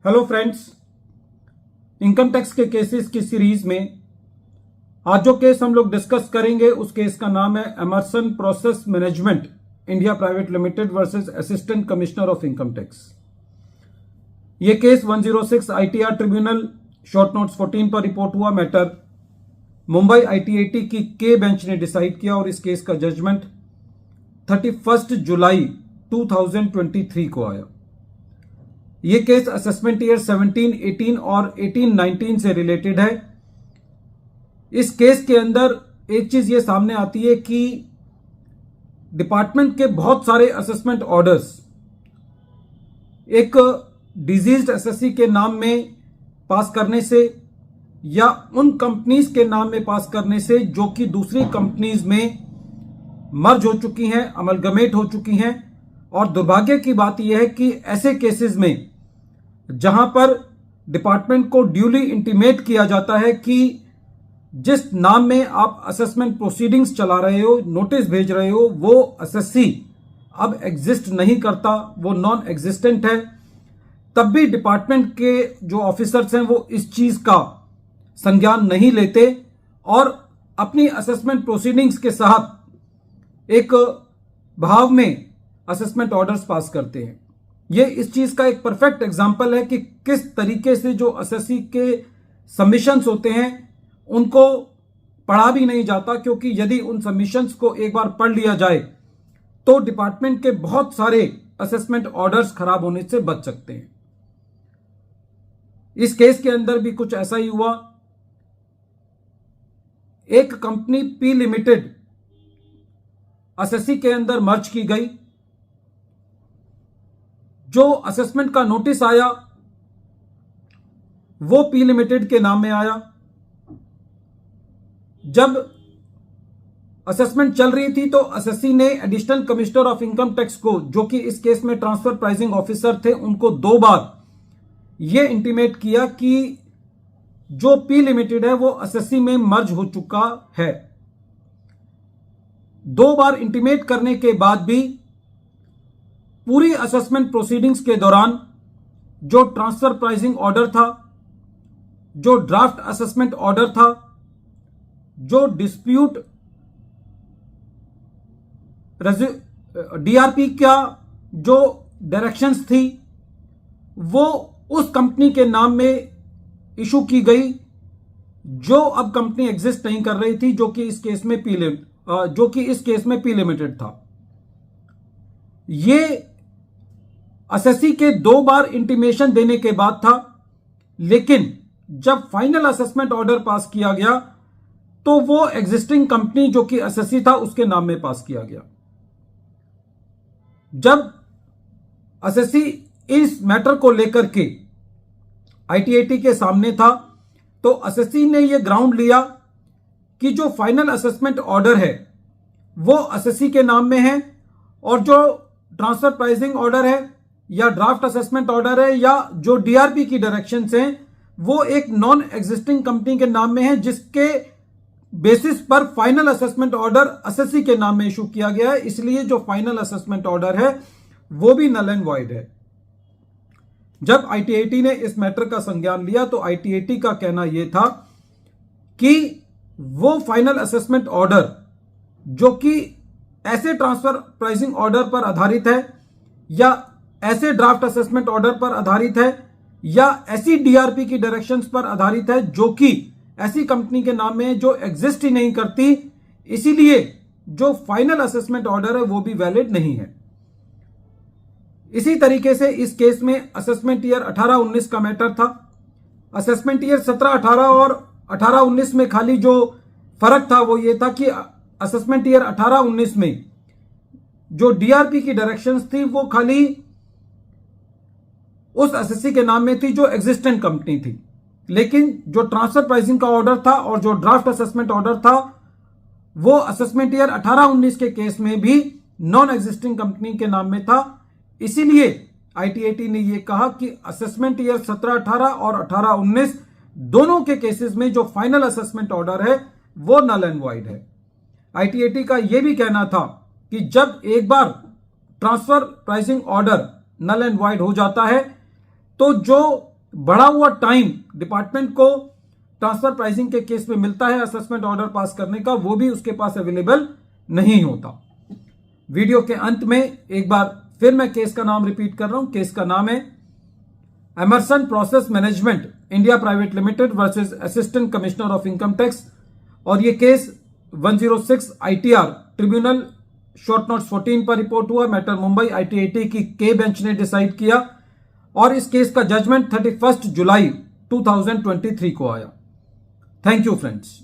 Hello friends, income tax के cases की series में आज जो केस हम लोग डिस्कस करेंगे उस केस का नाम है Emerson process management India private limited versus assistant commissioner of income tax. यह case 106 ITR tribunal short notes 14 पर रिपोर्ट हुआ। मैटर मुंबई आईटीएटी की के बेंच ने डिसाइड किया और इस केस का जजमेंट 31 जुलाई 2023 को आया। यह केस असेसमेंट ईयर 17, 18 और 18, 19 से रिलेटेड है। इस केस के अंदर एक चीज ये सामने आती है कि डिपार्टमेंट के बहुत सारे असेसमेंट ऑर्डर्स एक डिजीज्ड एसएससी के नाम में पास करने से या उन कंपनीज के नाम में पास करने से जो कि दूसरी कंपनीज में मर्ज हो चुकी हैं, अमलगमेट हो चुकी हैं। और दुर्भाग्य की बात यह है कि ऐसे केसेस में जहां पर डिपार्टमेंट को ड्यूली इंटीमेट किया जाता है कि जिस नाम में आप असेसमेंट प्रोसीडिंग्स चला रहे हो, नोटिस भेज रहे हो, वो एसएससी अब एग्जिस्ट नहीं करता, वो नॉन एग्जिस्टेंट है, तब भी डिपार्टमेंट के जो ऑफिसर्स हैं वो इस चीज का संज्ञान नहीं लेते और अपनी असेसमेंट प्रोसीडिंग्स के साथ एक भाव में असेसमेंट ऑर्डर्स पास करते हैं। ये इस चीज का एक परफेक्ट एग्जांपल है कि किस तरीके से जो एसएससी के सबमिशंस होते हैं उनको पढ़ा भी नहीं जाता, क्योंकि यदि उन सबमिशंस को एक बार पढ़ लिया जाए तो डिपार्टमेंट के बहुत सारे असेसमेंट ऑर्डर्स खराब होने से बच सकते हैं। इस केस के अंदर भी कुछ ऐसा ही हुआ। एक कंपनी पी लिमिटेड एसएससी के अंदर मर्ज की गई। जो असेसमेंट का नोटिस आया वो पी लिमिटेड के नाम में आया। जब असेसमेंट चल रही थी तो एसएससी ने additional commissioner of income tax को, जो कि इस केस में ट्रांसफर प्राइसिंग ऑफिसर थे, उनको 2 बार यह इंटीमेट किया कि जो पी लिमिटेड है वो एसएससी में मर्ज हो चुका है। 2 बार इंटीमेट करने के बाद भी पूरी असेसमेंट प्रोसीडिंग्स के दौरान जो ट्रांसफर प्राइसिंग ऑर्डर था, जो ड्राफ्ट असेसमेंट ऑर्डर था, जो डिस्प्यूट डीआरपी का जो डायरेक्शंस थी वो उस कंपनी के नाम में इशू की गई जो अब कंपनी एग्जिस्ट नहीं कर रही थी, जो कि इस केस में पी लिमिटेड था। ये एसएससी के 2 बार इंटीमेशन देने के बाद था, लेकिन जब फाइनल असेसमेंट ऑर्डर पास किया गया तो वो एग्जिस्टिंग कंपनी जो कि एसएससी था उसके नाम में पास किया गया। जब एसएससी इस मैटर को लेकर के आईटीएटी के सामने था तो एसएससी ने यह ग्राउंड लिया कि जो फाइनल असेसमेंट ऑर्डर है वो एसएससी के नाम में है और जो ट्रांसफर प्राइसिंग ऑर्डर है या ड्राफ्ट असेसमेंट ऑर्डर है या जो डीआरपी की डायरेक्शंस हैं वो एक नॉन एग्जिस्टिंग कंपनी के नाम में है, जिसके बेसिस पर फाइनल असेसमेंट ऑर्डर एसएससी के नाम में इशू किया गया है। इसलिए जो फाइनल असेसमेंट ऑर्डर है वो भी नल एंड वॉइड है। जब आईटीएटी ने इस मैटर का संज्ञान लिया तो आईटीएटी का कहना यह था कि वो फाइनल असेसमेंट ऑर्डर जो कि ऐसे ट्रांसफर प्राइसिंग ऑर्डर पर आधारित है या ऐसे ड्राफ्ट असेसमेंट ऑर्डर पर आधारित है या ऐसी डीआरपी की डायरेक्शंस पर आधारित है जो कि ऐसी कंपनी के नाम में जो एग्जिस्ट ही नहीं करती, इसीलिए जो फाइनल असेसमेंट ऑर्डर है वो भी वैलिड नहीं है। इसी तरीके से इस केस में असेसमेंट ईयर 18-19 का मैटर था। असेसमेंट ईयर 17-18 और 18-19 में खाली जो फर्क था वो ये था कि असेसमेंट ईयर 18-19 में जो डीआरपी की डायरेक्शंस थी वो खाली उस एसएससी के नाम में थी जो एग्जिस्टेंट कंपनी थी, लेकिन जो ट्रांसफर प्राइसिंग का ऑर्डर था और जो ड्राफ्ट असेसमेंट ऑर्डर था वो असेसमेंट ईयर 18-19 के केस में भी नॉन एग्जिस्टिंग कंपनी के नाम में था। इसीलिए आईटीएटी ने यह कहा कि असेसमेंट ईयर 17-18 और 18-19 दोनों के केसेस में जो फाइनल असेसमेंट ऑर्डर है वो नल एंड वॉइड है। आईटीएटी का यह भी कहना था कि जब एक बार transfer pricing order null and void हो जाता है तो जो बढ़ा हुआ टाइम डिपार्टमेंट को ट्रांसफर प्राइसिंग के केस में मिलता है असेसमेंट ऑर्डर पास करने का, वो भी उसके पास अवेलेबल नहीं होता। वीडियो के अंत में एक बार फिर मैं केस का नाम रिपीट कर रहा हूं। केस का नाम है Emerson process management India private limited versus assistant commissioner of income tax, और ये case 106 ITR tribunal short notes 14 पर रिपोर्ट हुआ। मैटर मुंबई ITAT की के बेंच ने डिसाइड किया और इस केस का जजमेंट 31 जुलाई 2023 को आया। Thank you friends.